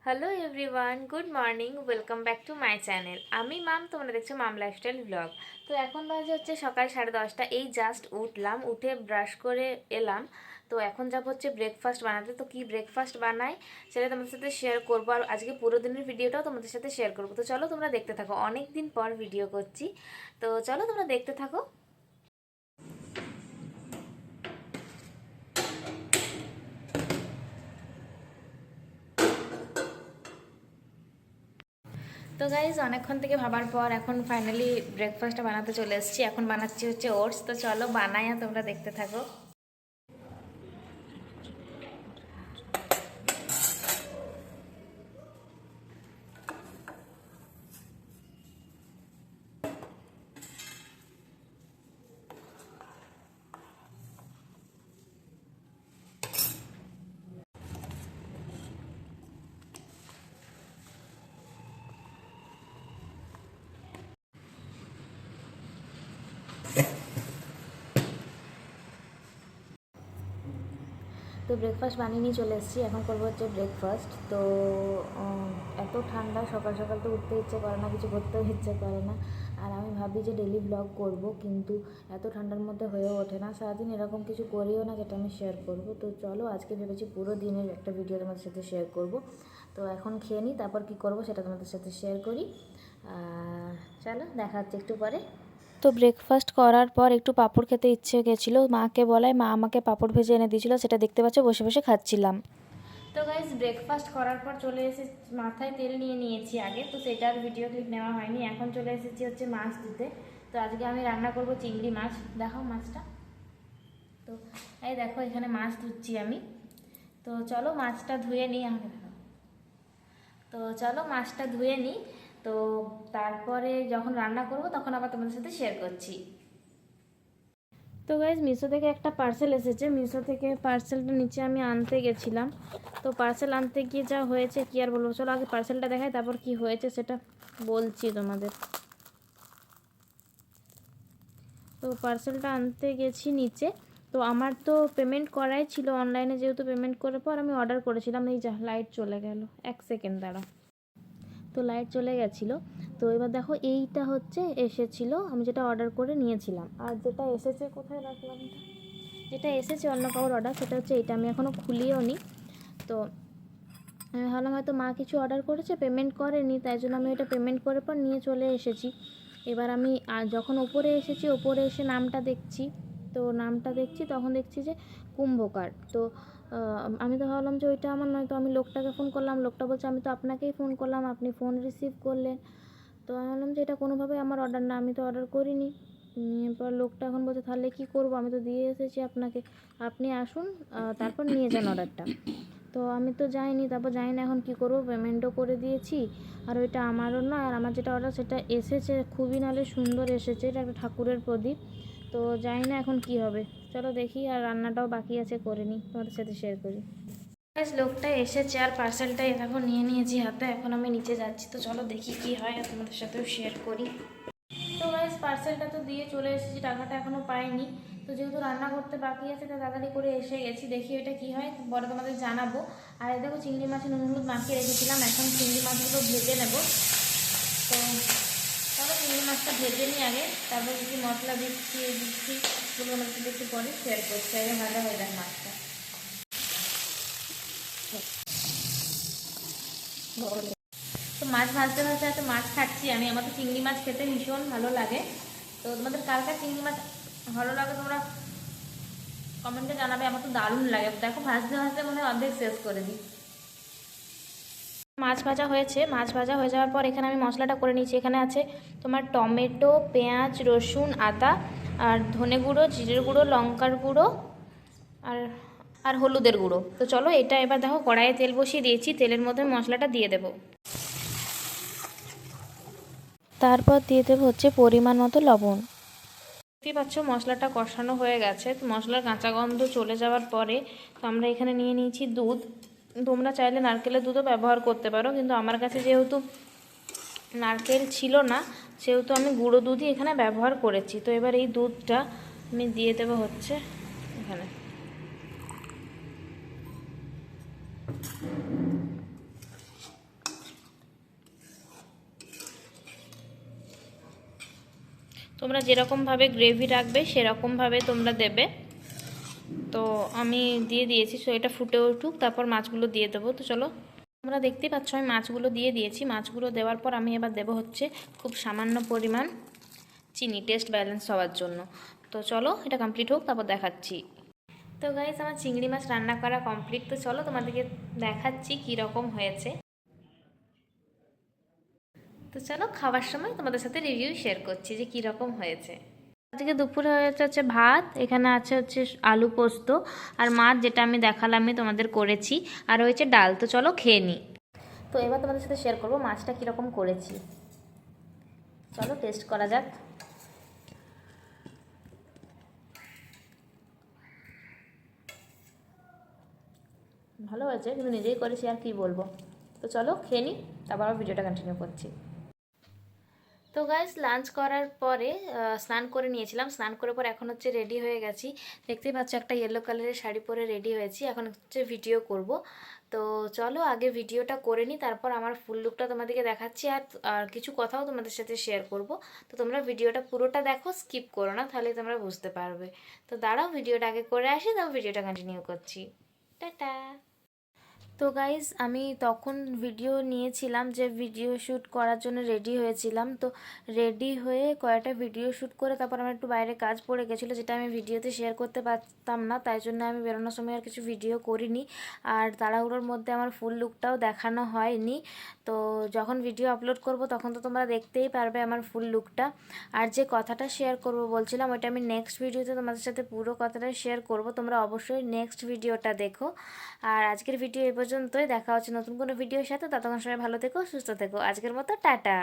Hello everyone, good morning, welcome back to my channel. আমি মাম, তোমরা দেখছো মাম লাইফস্টাইল ব্লগ। তো এখন বাজে হচ্ছে সকাল 10:30। এই জাস্ট উঠলাম, উঠে ব্রাশ করে এলাম। তো এখন যাব হচ্ছে ব্রেকফাস্ট বানাতে। তো কি ব্রেকফাস্ট বানাই সেটা তোমাদের সাথে শেয়ার করবো, আর আজকে পুরো দিনের ভিডিওটাও তোমাদের সাথে শেয়ার করবো। তো চলো তোমরা দেখতে থাকো, অনেক দিন পর ভিডিও করছি। তো চলো তোমরা দেখতে থাকো। তো গাইজ অনেকক্ষণ থেকে ভাবার পর এখন ফাইনালি ব্রেকফাস্টটা বানাতে চলে এসেছি। এখন বানাচ্ছি হচ্ছে ওটস। তো চলো বানাই আর তোমরা দেখতে থাকো। তো ব্রেকফাস্ট বানিয়ে নিয়ে চলে এসেছি, এখন করবো হচ্ছে ব্রেকফাস্ট। তো এত ঠান্ডা, সকাল সকাল তো উঠতে ইচ্ছে করে না, কিছু করতেও ইচ্ছে করে না। আর আমি ভাবি যে ডেলি ব্লগ করব, কিন্তু এত ঠান্ডার মধ্যে হয়েও ওঠে না। সারাদিন এরকম কিছু করিও না যেটা আমি শেয়ার করব। তো চলো আজকে ভেবেছি পুরো দিনের একটা ভিডিও তোমাদের সাথে শেয়ার করব। তো এখন খেয়ে নিই, তারপর কি করব সেটা তোমাদের সাথে শেয়ার করি। চলো দেখা হচ্ছে একটু পরে। তো ব্রেকফাস্ট করার পর একটু পাঁপড় খেতে ইচ্ছে গেছিলো, মাকে বলায় মা আমাকে পাঁপড় ভেজে এনে দিয়েছিলো, সেটা দেখতে পাচ্ছ বসে বসে খাচ্ছিলাম। তো গাইজ ব্রেকফাস্ট করার পর চলে এসে মাথায় তেল নিয়ে নিয়েছি আগে, তো সেটার ভিডিও ক্লিপ নেওয়া হয়নি। এখন চলে এসেছি হচ্ছে মাছ ধুতে। তো আজকে আমি রান্না করব চিংড়ি মাছ। দেখাও মাছটা। তো এই দেখো এখানে মাছ ধুচ্ছি আমি। তো চলো মাছটা ধুয়ে নিই। আমাকে দেখাও। তো চলো মাছটা ধুয়ে নিই। তো তারপরে যখন রান্না করব তখন আবার তোমাদের সাথে শেয়ার করছি। তো গাইজ মিশো থেকে একটা পার্সেল এসেছে। মিশো থেকে পার্সেলটা নিচে আমি আনতে গেছিলাম। তো পার্সেল আনতে গিয়ে যা হয়েছে কি আর বলবো, চলো আগে পার্সেলটা দেখাই, তারপর কি হয়েছে সেটা বলছি তোমাদের। তো পার্সেলটা আনতে গেছি নিচে। তো আমার তো পেমেন্ট করাই ছিল অনলাইনে, যেহেতু পেমেন্ট করার পর আমি অর্ডার করেছিলাম। এই যা লাইট চলে গেল, 1 সেকেন্ড দাঁড়া। তো লাইট চলে গেছিলো। তো এবার দেখো এইটা হচ্ছে এসেছিলো, আমি যেটা অর্ডার করে নিয়েছিলাম। আর যেটা এসেছে কোথায় রাখলাম, যেটা এসেছে অন্য কারোর অর্ডার, সেটা হচ্ছে এইটা। আমি এখনও খুলিও নি। তো আমি ভাবলাম হয়তো মা কিছু অর্ডার করেছে, পেমেন্ট করেনি, তাই জন্য আমি এটা পেমেন্ট করার পর নিয়ে চলে এসেছি। এবার আমি যখন ওপরে এসেছি, ওপরে এসে নামটা দেখছি। তো নামটা দেখছি, তখন দেখছি যে কুম্ভকার। তো আমি তো ভাবলাম যে ওইটা আমার নয়। তো আমি লোকটাকে ফোন করলাম, লোকটা বলছে আমি তো আপনাকেই ফোন করলাম, আপনি ফোন রিসিভ করলেন। তো আমি ভাবলাম যে এটা কোনোভাবেই আমার অর্ডার না, আমি তো অর্ডার করিনি। এরপর লোকটা এখন বলছে তাহলে কী করবো, আমি তো দিয়ে এসেছি আপনাকে, আপনি আসুন তারপর নিয়ে যান অর্ডারটা। তো আমি তো যাইনি, তারপর জানি না এখন কী করবো, পেমেন্টও করে দিয়েছি। আর ওইটা আমারও নয়, আর আমার যেটা অর্ডার সেটা এসেছে, খুবই নালে সুন্দর এসেছে, এটা একটা ঠাকুরের প্রদীপ। তো জানি না এখন কি হবে। চলো দেখি, আর রান্নাটাও বাকি আছে, করে নিই, তোমাদের সাথে শেয়ার করি। লোকটা এসেছে আর পার্সেলটা এখন নিয়ে নিয়েছি হাতে, এখন আমি নিচে যাচ্ছি। তো চলো দেখি কি হয় আর তোমাদের সাথেও শেয়ার করি। তো গাইস পার্সেলটা তো দিয়ে চলে এসেছি, টাকাটা এখনও পাইনি। তো যেহেতু রান্না করতে বাকি আছে, তো তাড়াতাড়ি করে এসে গেছি, দেখি এটা কি হয়, পরে তোমাদের জানাবো। আর দেখো চিংড়ি মাছে নুন হলুদ মাখিয়ে রেখেছিলাম, এখন চিংড়ি মাছগুলো ভেজে নেব। তো তাহলে চিংড়ি মাছটা ভেজে নিই আগে, তারপর যদি মশলা দিচ্ছি সেগুলো আমাকে একটু পরে শেয়ার করছি। আগে ভাজা হয়ে যায় মাছটা। তো মাছ ভাজতে ভাজতে এত মাছ খাচ্ছি আমি, আমার তো চিংড়ি মাছ খেতে ভীষণ ভালো লাগে। তো তোমাদের কার কার চিংড়ি মাছ ভালো লাগে তোমরা কমেন্টে জানাবে। আমার তো দারুণ লাগে। দেখো ভাজতে ভাজতে মনে হয় অর্ধেক শেষ করে দিই। মাছ ভাজা হয়েছে, মাছ ভাজা হয়ে যাওয়ার পর এখানে আমি মশলাটা করে নিয়েছি। এখানে আছে তোমার টমেটো, পেঁয়াজ, রসুন, আদা, আর ধনে গুঁড়ো, জিরের গুঁড়ো, লঙ্কার গুঁড়ো, আর আর হলুদের গুঁড়ো। তো চলো এটা এবার দেখো কড়াইয়ে তেল বসিয়ে দিয়েছি, তেলের মধ্যে মশলাটা দিয়ে দেবো। তারপর দিয়ে দেবো হচ্ছে পরিমাণ মতো লবণ। দেখতেই পাচ্ছ মশলাটা কষানো হয়ে গেছে। তো মশলার কাঁচা গন্ধ চলে যাওয়ার পরে তো আমরা এখানে নিয়ে নিয়েছি দুধ। তোমরা চাইলে নারকেলের দুধও ব্যবহার করতে পারো, কিন্তু আমার কাছে যেহেতু নারকেল ছিল না, সেহেতু আমি গুঁড়ো দুধই এখানে ব্যবহার করেছি। তো এবার এই দুধটা আমি দিয়ে দেবো হচ্ছে এখানে। তোমরা যেরকমভাবে গ্রেভি রাখবে সেরকমভাবে তোমরা দেবে। তো আমি দিয়ে দিয়েছি, সো এটা ফুটে উঠুক, তারপর মাছগুলো দিয়ে দেবো। তো চলো, তোমরা দেখতেই পাচ্ছ আমি মাছগুলো দিয়ে দিয়েছি। মাছগুলো দেওয়ার পর আমি এবার দেবো হচ্ছে খুব সামান্য পরিমাণ চিনি, টেস্ট ব্যালেন্স হওয়ার জন্য। তো চলো এটা কমপ্লিট হোক, তারপর দেখাচ্ছি। তো গাইস, আমার চিংড়ি মাছ রান্না করা কমপ্লিট। তো চলো তোমাদেরকে দেখাচ্ছি কী রকম হয়েছে। তো চলো খাবার সময় তোমাদের সাথে রিভিউ শেয়ার করছি যে কী রকম হয়েছে। আজকে দুপুরে হয়েছে হচ্ছে ভাত, এখানে আছে হচ্ছে আলু পোস্ত আর মাছ, যেটা আমি দেখালামই তোমাদের করেছি, আর হয়েছে ডাল। তো চলো খেয়ে নিই। তো এবার তোমাদের সাথে শেয়ার করবো মাছটা কীরকম করেছি। চলো টেস্ট করা যাক। ভালো হয়েছে, কিন্তু নিজেই করেছি আর কি বলবো। তো চলো খেয়ে নিই, তারপর আবার ভিডিওটা কন্টিনিউ করছি। তো গাইস, লাঞ্চ করার পরে স্নান করে নিয়েছিলাম। স্নান করে পরে এখন হচ্ছে রেডি হয়ে গেছি। দেখতেই পাচ্ছ একটা ইয়েলো কালারের শাড়ি পরে রেডি হয়েছি। এখন হচ্ছে ভিডিও করব। তো চলো আগে ভিডিওটা করে নিই, তারপর আমার ফুল লুকটা তোমাদেরকে দেখাচ্ছি। আর কিছু কথাও তোমাদের সাথে শেয়ার করব। তো তোমরা ভিডিওটা পুরোটা দেখো, স্কিপ করো না, তাহলে তোমরা বুঝতে পারবে। তো দাঁড়াও, ভিডিওটা আগে করে আসি, তারপর ভিডিওটা কন্টিনিউ করছি। টাটা। তো গাইজ, আমি তখন ভিডিও নিয়েছিলাম, যে ভিডিও শ্যুট করার জন্য রেডি হয়েছিলাম। তো রেডি হয়ে কয়েকটা ভিডিও শ্যুট করে তারপর আমার একটু বাইরে কাজ পড়ে গেছিলো, যেটা আমি ভিডিওতে শেয়ার করতে পারতাম না, তাই জন্য আমি বেরোনোর সময় আর কিছু ভিডিও করিনি। আর তাড়াহুড়োর মধ্যে আমার ফুল লুকটাও দেখানো হয়নি। তো যখন ভিডিও আপলোড করব তখন তো তোমরা দেখতেই পারবে আমার ফুল লুকটা। আর যে কথাটা শেয়ার করব বলছিলাম, ওইটা আমি নেক্সট ভিডিওতে তোমাদের সাথে পুরো কথাটা শেয়ার করব। তোমরা অবশ্যই নেক্সট ভিডিওটা দেখো। আর আজকের ভিডিও এই পর্যন্তই। দেখা হচ্ছে নতুন কোনো ভিডিওর সাথে। ততক্ষণ সবাই ভালো থেকো, সুস্থ থেকো। আজকের মতো টাটা।